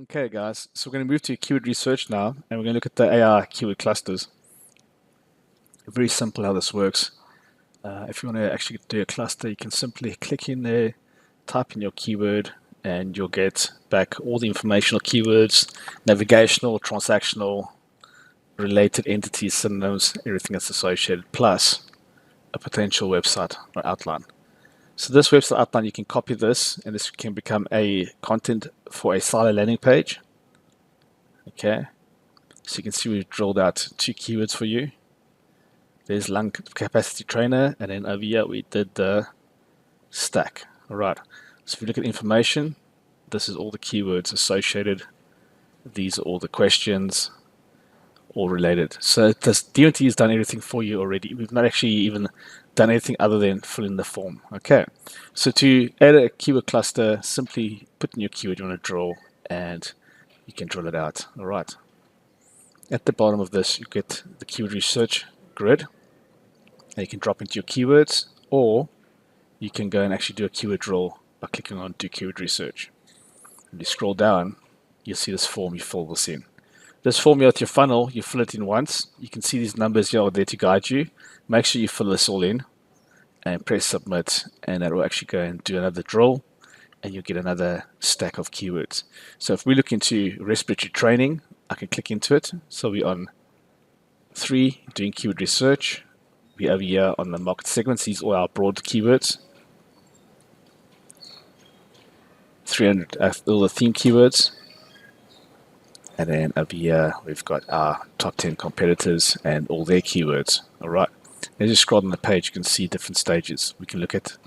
Okay, guys, so we're going to move to keyword research now, and we're going to look at the AI keyword clusters. Very simple how this works. If you want to actually do a cluster, you can simply click in there, type in your keyword, and you'll get back all the informational keywords, navigational, transactional, related entities, synonyms, everything that's associated, plus a potential website or outline. So this website outline, you can copy this, and this can become a content for a silo landing page. Okay, so you can see we've drilled out 2 keywords for you. There's lung capacity trainer, and then over here we did the stack. All right, so if you look at information, this is all the keywords associated. These are all the questions, all related. So this DMT has done everything for you already. We've not actually even done anything other than fill in the form. Okay, so to add a keyword cluster, simply put in your keyword you want to drill, and you can drill it out. All right. At the bottom of this, you get the keyword research grid, and you can drop into your keywords, or you can go and actually do a keyword drill by clicking on do keyword research. When you scroll down, you'll see this form. You fill this in. This form here with your funnel, you fill it in once. You can see these numbers here are there to guide you. Make sure you fill this all in and press submit, and that will actually go and do another drill, and you'll get another stack of keywords. So if we look into respiratory training, I can click into it. So we're on 3, doing keyword research. We're over here on the market segments. These are all our broad keywords. 300, all the theme keywords. And then over here, we've got our top 10 competitors and all their keywords. All right. As you scroll on the page, you can see different stages. We can look at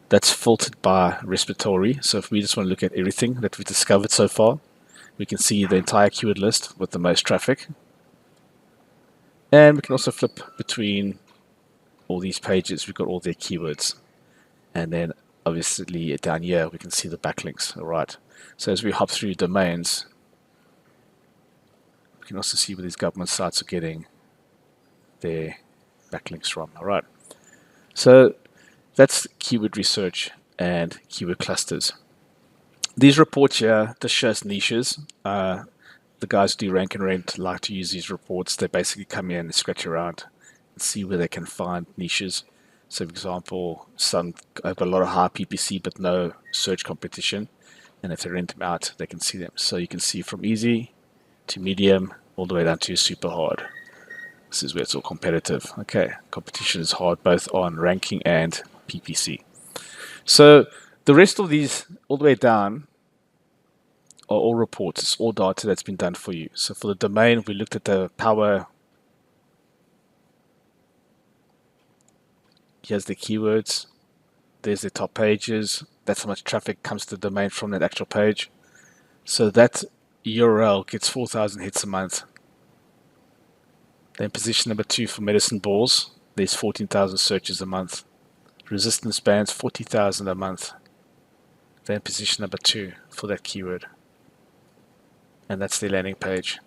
that's filtered by respiratory. So if we just want to look at everything that we've discovered so far, we can see the entire keyword list with the most traffic. And we can also flip between all these pages. We've got all their keywords. And then obviously down here, we can see the backlinks. All right. So as we hop through domains, we can also see where these government sites are getting their backlinks from. All right. So that's keyword research and keyword clusters. These reports here, this shows niches. The guys who do rank and rent like to use these reports. They basically come in and scratch around and see where they can find niches. So for example, some have got a lot of high PPC but no search competition. And if they rent them out, they can see them. So you can see from easy to medium all the way down to super hard. This is where it's all competitive. Okay, competition is hard both on ranking and PPC. So the rest of these all the way down are all reports. It's all data that's been done for you. So for the domain, we looked at the power. Here's the keywords. There's the top pages. That's how much traffic comes to the domain from that actual page. So that URL gets 4,000 hits a month. Then position number 2 for medicine balls, there's 14,000 searches a month. Resistance bands, 40,000 a month. Then position number 2 for that keyword. And that's the landing page.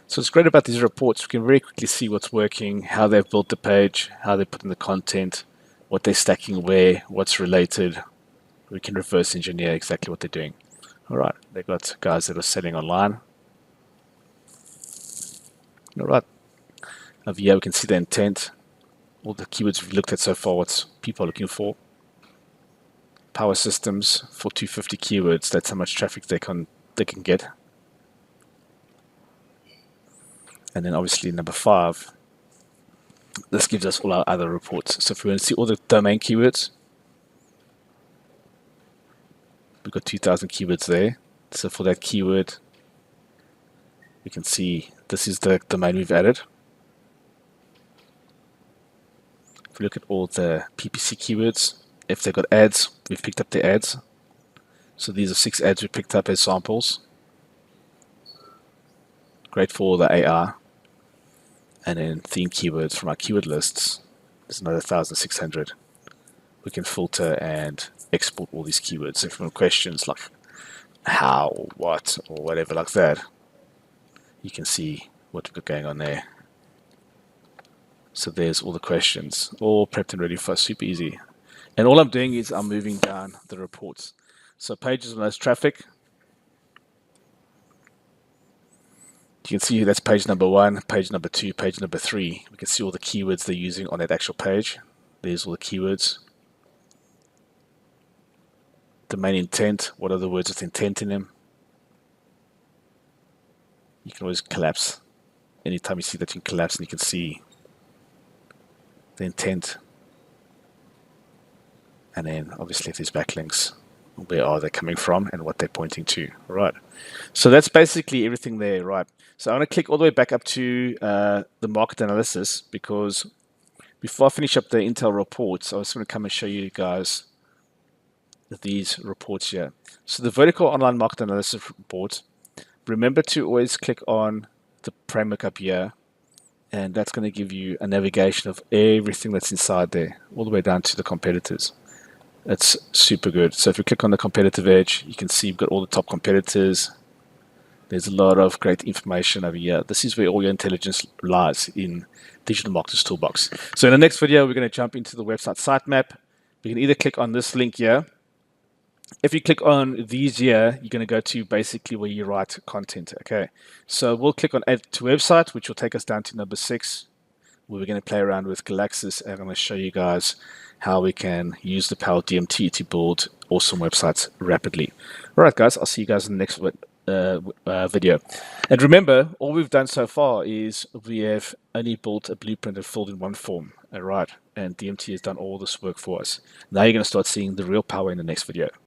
So what's great about these reports, we can very quickly see what's working, how they've built the page, how they put in the content, what they're stacking where, what's related. We can reverse engineer exactly what they're doing. All right, they've got guys that are selling online. All right, over here we can see the intent, all the keywords we've looked at so far, what people are looking for. Power systems for 250 keywords, that's how much traffic they can get. And then obviously number 5, this gives us all our other reports. So if we want to see all the domain keywords, we've got 2,000 keywords there. So for that keyword, we can see this is the domain we've added. If we look at all the PPC keywords, if they've got ads, we've picked up the ads. So these are 6 ads we picked up as samples. Great for the AR. And then theme keywords from our keyword lists, there's another 1,600. We can filter and export all these keywords. So if we have questions like how or what or whatever like that, you can see what we've got going on there. So there's all the questions, all prepped and ready for us, super easy. And all I'm doing is I'm moving down the reports. So pages with most traffic. You can see that's page number 1, page number 2, page number 3. We can see all the keywords they're using on that actual page. There's all the keywords. The main intent, what are the words with intent in them? You can always collapse. Anytime you see that, you can collapse and you can see the intent. And then obviously if there's backlinks, where are they coming from and what they're pointing to. Right. So that's basically everything there, right? So I want to click all the way back up to the market analysis, because before I finish up the Intel reports, I was going to come and show you guys these reports here. So the vertical online market analysis report, remember to always click on the framework up here, and that's going to give you a navigation of everything that's inside there, all the way down to the competitors. It's super good. So if you click on the competitive edge, you can see you've got all the top competitors. There's a lot of great information over here. This is where all your intelligence lies in Digital Marketers Toolbox. So in the next video, we're going to jump into the website sitemap. We can either click on this link here. If you click on these here, you're going to go to basically where you write content. Okay, so we'll click on add to website, which will take us down to number 6. We're going to play around with Galaxis, and I'm going to show you guys how we can use the power of DMT to build awesome websites rapidly. All right, guys, I'll see you guys in the next video. And remember, all we've done so far is we have only built a blueprint and filled in one form. All right, and DMT has done all this work for us. Now you're going to start seeing the real power in the next video.